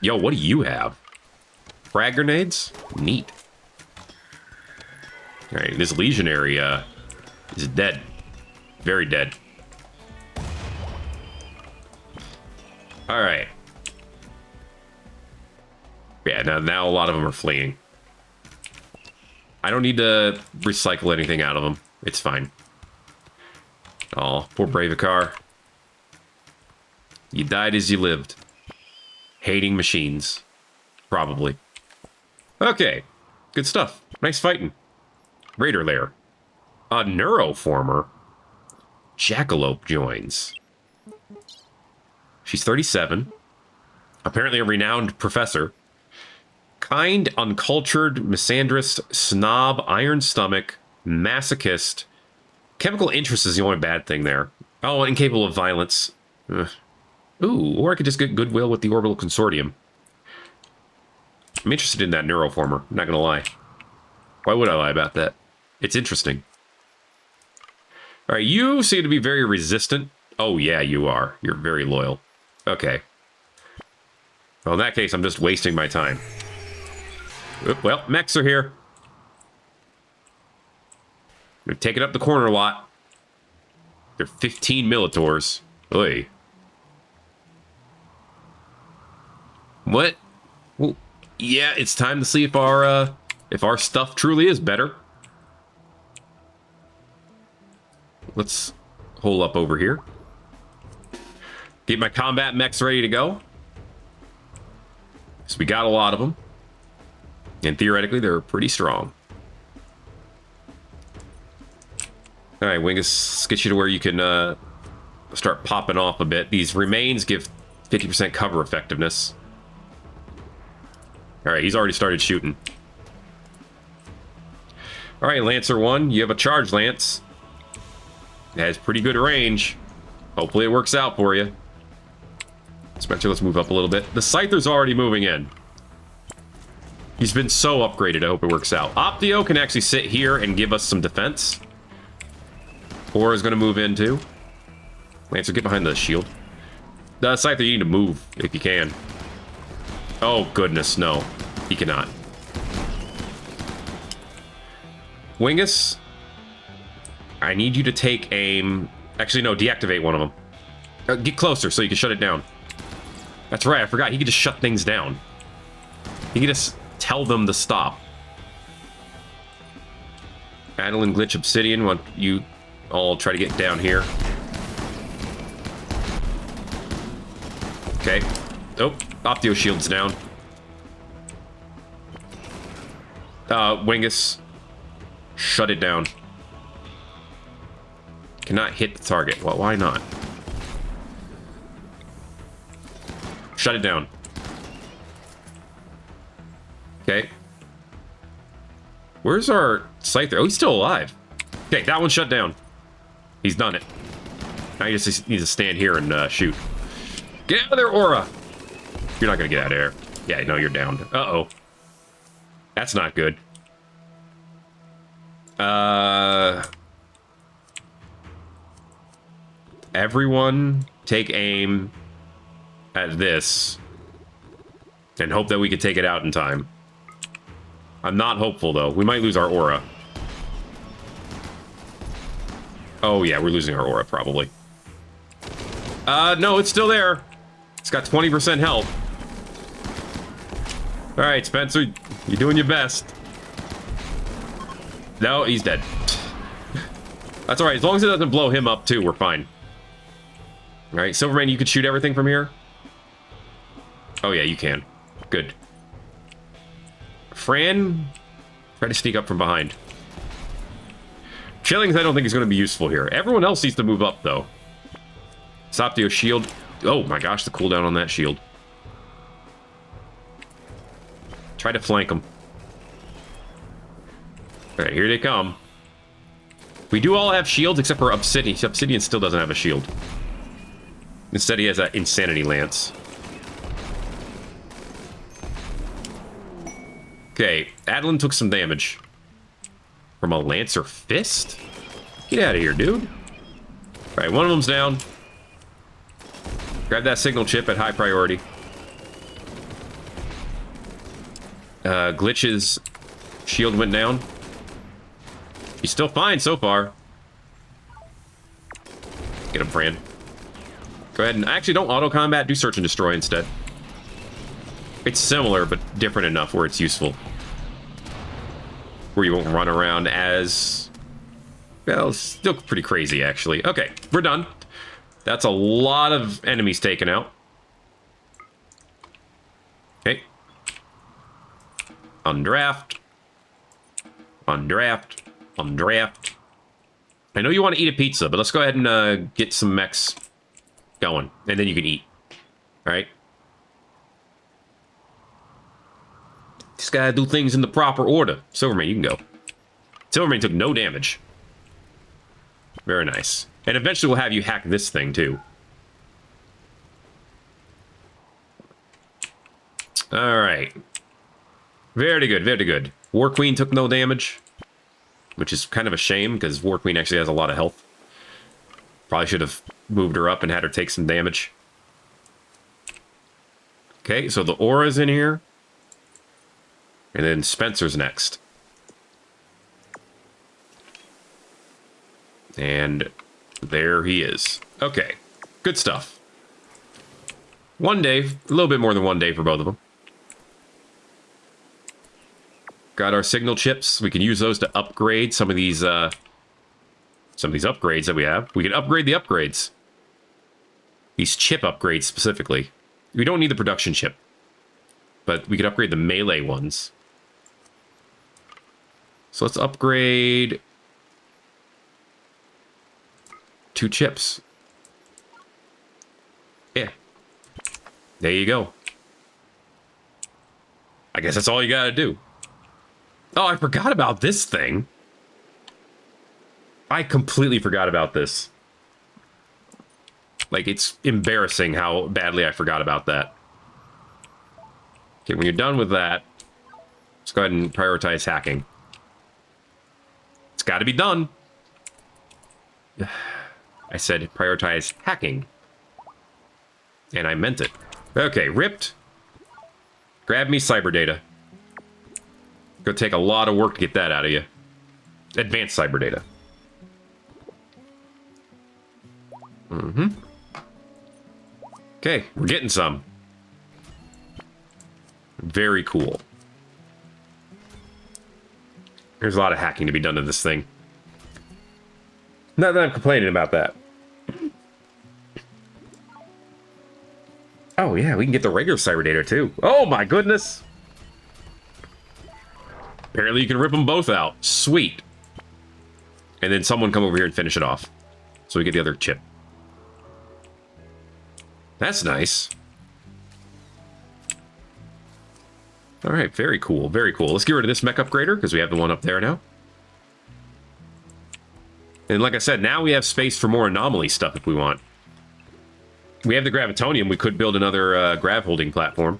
Speaker 1: Yo, what do you have? Frag grenades? Neat. Alright, this legionary is dead. Very dead. Alright. Yeah, now a lot of them are fleeing. I don't need to recycle anything out of them. It's fine. Oh, poor Bravicar. You died as you lived. Hating machines. Probably. Okay. Good stuff. Nice fighting. Raider Lair. A Neuroformer. Jackalope joins. She's 37. Apparently a renowned professor. Kind, uncultured, misandrist, snob, iron stomach, masochist. Chemical interest is the only bad thing there. Oh, incapable of violence. Ugh. Ooh, or I could just get goodwill with the Orbital Consortium. I'm interested in that Neuroformer, I'm not gonna lie. Why would I lie about that? It's interesting. Alright, you seem to be very resistant. Oh yeah, you are. You're very loyal. Okay. Well, in that case, I'm just wasting my time. Oop, well, mechs are here. They're taking up the corner a lot. They're 15 Militors. Oy. What? Well, yeah, it's time to see if our stuff truly is better. Let's hole up over here. Get my combat mechs ready to go. So we got a lot of them. And theoretically, they're pretty strong. Alright, Wingus, get you to where you can start popping off a bit. These remains give 50% cover effectiveness. Alright, he's already started shooting. Alright, Lancer 1, you have a charge lance. It has pretty good range. Hopefully it works out for you. Spectre, let's move up a little bit. The Scyther's already moving in. He's been so upgraded, I hope it works out. Optio can actually sit here and give us some defense. Or is going to move in too. Lancer, get behind the shield. The Scyther, you need to move if you can. Oh, goodness, no. He cannot. Wingus, I need you to take aim. Actually, no, deactivate one of them. Get closer so you can shut it down. That's right, I forgot. He could just shut things down. He could just tell them to stop. Adeline Glitch Obsidian, want you all try to get down here. Okay. Oh, Optio shield's down. Wingus. Shut it down. Cannot hit the target. Well, why not? Shut it down. Okay. Where's our Scyther? Oh, he's still alive. Okay, that one's shut down. He's done it. Now you just need to stand here and shoot. Get out of there, Aura! You're not gonna get out of there. Yeah, no, you're down. Uh-oh. That's not good. Everyone take aim at this and hope that we can take it out in time. I'm not hopeful, though. We might lose our aura. Oh, yeah, we're losing our aura, probably. No, it's still there. It's got 20% health. All right, Spencer, you're doing your best. No, he's dead. That's all right. As long as it doesn't blow him up, too, we're fine. All right, Silverman, you can shoot everything from here? Oh, yeah, you can. Good. Fran, try to sneak up from behind. Chillings, I don't think is going to be useful here. Everyone else needs to move up, though. Optio shield. Oh, my gosh, the cooldown on that shield. Try to flank them. All right, here they come. We do all have shields except for Obsidian. Obsidian still doesn't have a shield. Instead, he has that Insanity Lance. Okay, Adeline took some damage. From a Lancer Fist? Get out of here, dude. All right, one of them's down. Grab that signal chip at high priority. Glitch's shield went down. He's still fine so far. Get him, Fran. Go ahead and actually don't auto combat. Do search and destroy instead. It's similar, but different enough where it's useful. Where you won't run around as... Well, still pretty crazy, actually. Okay, we're done. That's a lot of enemies taken out. Okay. Undraft. Undraft. Undraft. I know you want to eat a pizza, but let's go ahead and get some mechs going. And then you can eat. All right? Just gotta do things in the proper order. Silvermane, you can go. Silvermane took no damage. Very nice. And eventually we'll have you hack this thing, too. Alright. Very good, very good. War Queen took no damage. Which is kind of a shame, because War Queen actually has a lot of health. Probably should have moved her up and had her take some damage. Okay, so the aura's in here. And then Spencer's next. And there he is. Okay, good stuff. One day, a little bit more than one day for both of them. Got our signal chips. We can use those to upgrade some of these upgrades that we have. We can upgrade the upgrades. These chip upgrades specifically. We don't need the production chip, but we could upgrade the melee ones. So let's upgrade 2 chips. Yeah. There you go. I guess that's all you gotta do. Oh, I forgot about this thing. I completely forgot about this. Like, it's embarrassing how badly I forgot about that. Okay, when you're done with that, let's go ahead and prioritize hacking. It's got to be done. I said prioritize hacking. And I meant it. Okay, ripped. Grab me cyber data. Gonna take a lot of work to get that out of you. Advanced cyber data. Mm-hmm. Okay, we're getting some. Very cool. There's a lot of hacking to be done to this thing. Not that I'm complaining about that. Oh, yeah, we can get the regular cyber data, too. Oh, my goodness. Apparently, you can rip them both out. Sweet. And then someone come over here and finish it off. So we get the other chip. That's nice. All right, very cool, very cool. Let's get rid of this mech upgrader, because we have the one up there now. And like I said, now we have space for more anomaly stuff if we want. We have the gravitonium. We could build another grav holding platform.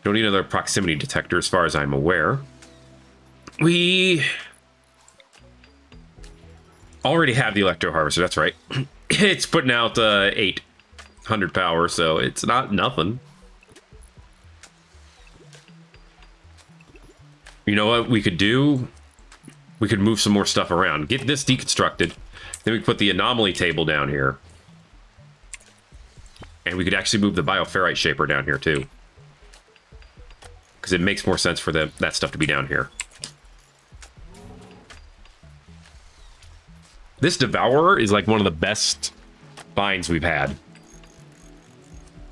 Speaker 1: Don't need another proximity detector as far as I'm aware. We already have the electro harvester, that's right. It's putting out 800 power, so it's not nothing. You know what we could do? We could move some more stuff around. Get this deconstructed. Then we put the anomaly table down here. And we could actually move the bioferrite shaper down here too. Because it makes more sense for that stuff to be down here. This devourer is like one of the best finds we've had.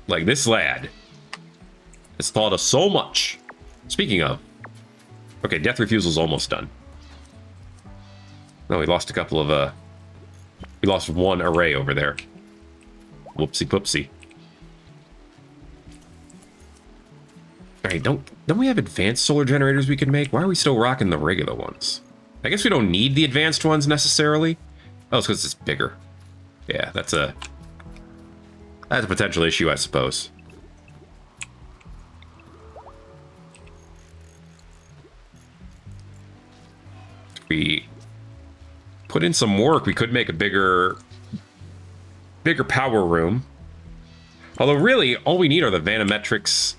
Speaker 1: Like this lad has taught us so much. Speaking of, okay, death refusal's almost done. No, we lost a couple of we lost one array over there. Whoopsie poopsie. Alright, don't we have advanced solar generators we can make? Why are we still rocking the regular ones? I guess we don't need the advanced ones necessarily. Oh, it's because it's bigger. Yeah, that's a potential issue, I suppose. If we put in some work, we could make a bigger power room. Although really, all we need are the vanometrics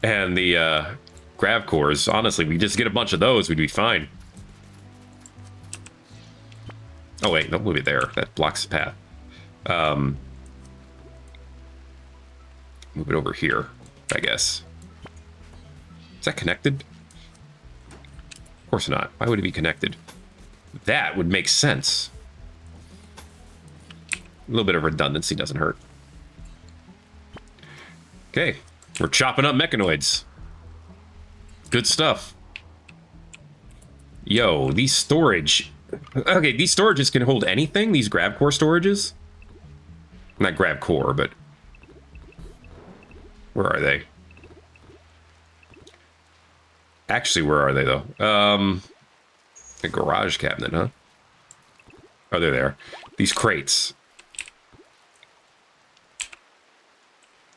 Speaker 1: and the grav cores. Honestly, we just get a bunch of those, we'd be fine. Oh wait, don't move it there. That blocks the path. Move it over here, I guess. Is that connected? Of course not. Why would it be connected? That would make sense. A little bit of redundancy doesn't hurt. Okay, we're chopping up mechanoids. Good stuff. Yo, these storage... Okay, these storages can hold anything? These grav core storages? Not grav core, but... Where are they? Actually, where are they, though? A garage cabinet, huh? Oh, they're there. These crates.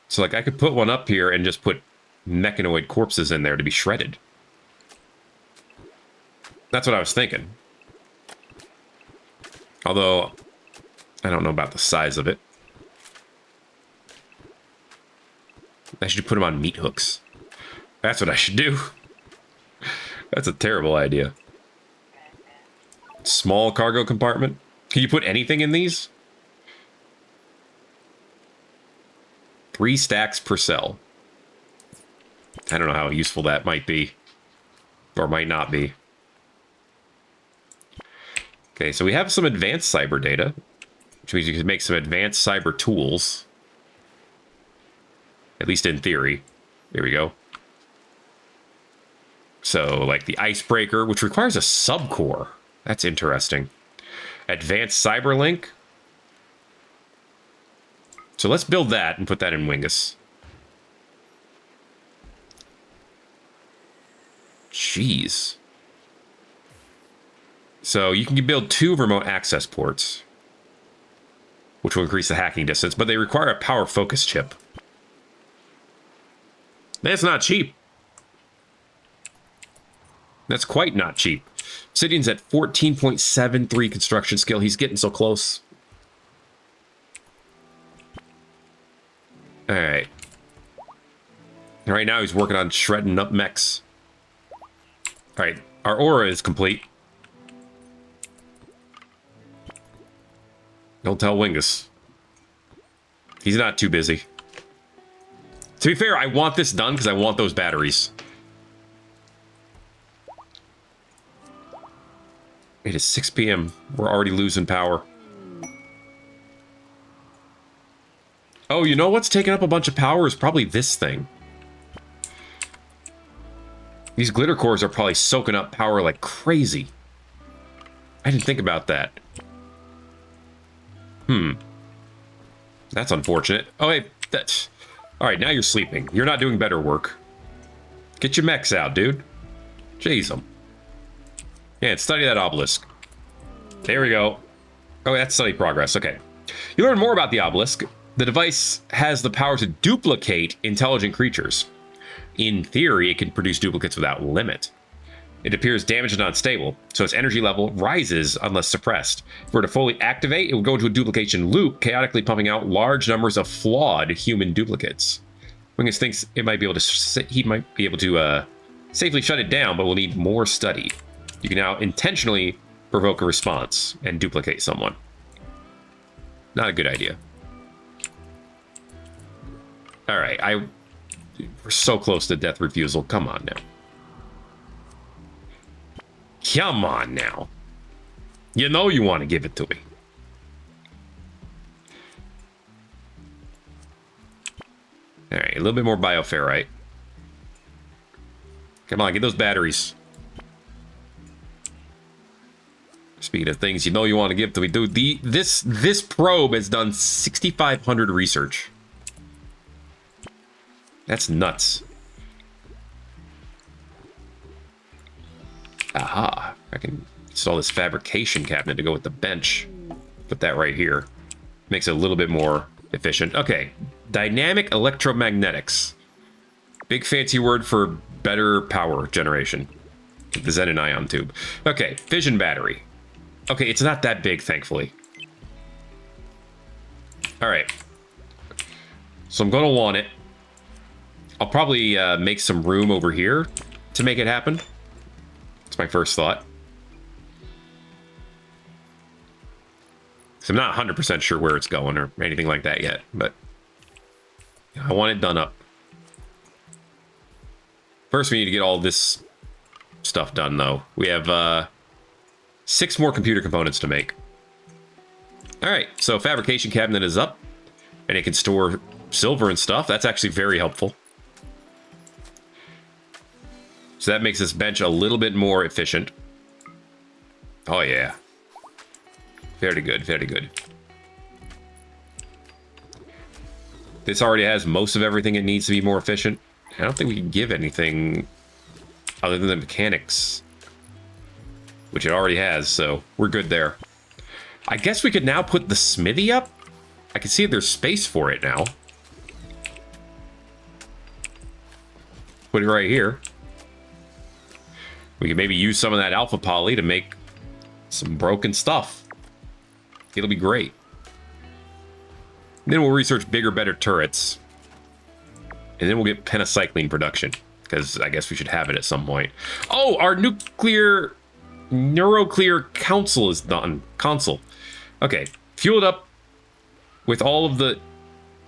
Speaker 1: So, like, I could put one up here and just put mechanoid corpses in there to be shredded. That's what I was thinking. Although, I don't know about the size of it. I should put them on meat hooks. That's what I should do. That's a terrible idea. Small cargo compartment. Can you put anything in these? 3 stacks per cell. I don't know how useful that might be. Or might not be. Okay, so we have some advanced cyber data. Which means you can make some advanced cyber tools. At least in theory. There we go. So, like the icebreaker, which requires a subcore. That's interesting. Advanced cyberlink. So let's build that and put that in Wingus. Jeez. So you can build 2 remote access ports, which will increase the hacking distance, but they require a power focus chip. That's not cheap. That's quite not cheap. Obsidian's at 14.73 construction skill. He's getting so close. All right. Right now he's working on shredding up mechs. All right, our aura is complete. Don't tell Wingus. He's not too busy. To be fair, I want this done because I want those batteries. It is 6 p.m. We're already losing power. Oh, you know what's taking up a bunch of power is probably this thing. These glitter cores are probably soaking up power like crazy. I didn't think about that. That's unfortunate. Oh, hey, that's... Alright, now you're sleeping. You're not doing better work. Get your mechs out, dude. Jeez, them. Yeah, study that obelisk. There we go. Oh, that's study progress. Okay. You learn more about the obelisk. The device has the power to duplicate intelligent creatures. In theory, it can produce duplicates without limit. It appears damaged and unstable, so its energy level rises unless suppressed. If it were to fully activate, it would go into a duplication loop, chaotically pumping out large numbers of flawed human duplicates. Wingus thinks he might be able to safely shut it down, but will need more study. You can now intentionally provoke a response and duplicate someone. Not a good idea. All right, we're so close to death refusal. Come on now. Come on now. You know you want to give it to me. All right, a little bit more bioferrite. Come on, get those batteries. Speaking of things you know you want to give to me, dude, this probe has done 6,500 research. That's nuts. Aha, I can install this fabrication cabinet to go with the bench. Put that right here. Makes it a little bit more efficient. Okay, dynamic electromagnetics. Big fancy word for better power generation. The Xenon ion tube. Okay, fission battery. Okay, it's not that big, thankfully. All right. So I'm going to want it. I'll probably make some room over here to make it happen. That's my first thought. So I'm not 100% sure where it's going or anything like that yet, but I want it done up. First, we need to get all this stuff done, though. We have 6 more computer components to make. All right, so fabrication cabinet is up, and it can store silver and stuff. That's actually very helpful. So that makes this bench a little bit more efficient. Oh, yeah. Very good, very good. This already has most of everything it needs to be more efficient. I don't think we can give anything other than the mechanics, which it already has, so we're good there. I guess we could now put the smithy up. I can see if there's space for it now. Put it right here. We can maybe use some of that alpha poly to make some broken stuff. It'll be great. And then we'll research bigger, better turrets. And then we'll get pentacycline production, because I guess we should have it at some point. Oh, our nuclear neuroclear console is done. Console. Okay, fuel it up with all of the...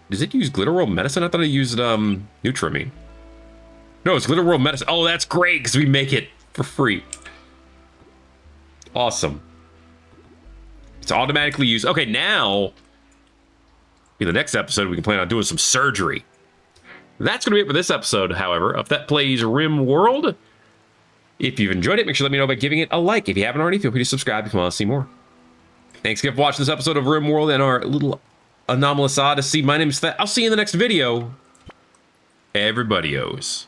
Speaker 1: Does it use Glitter World Medicine? I thought it used Nutramine. No, it's Glitter World Medicine. Oh, that's great, because we make it for free. Awesome. It's automatically used. Okay, now in the next episode, we can plan on doing some surgery. That's going to be it for this episode, however, of Thet Plays Rimworld. If you've enjoyed it, make sure to let me know by giving it a like. If you haven't already, feel free to subscribe if you want to see more. Thanks again for watching this episode of Rimworld and our little Anomalous Odyssey. My name is Thet. I'll see you in the next video. Everybody-os.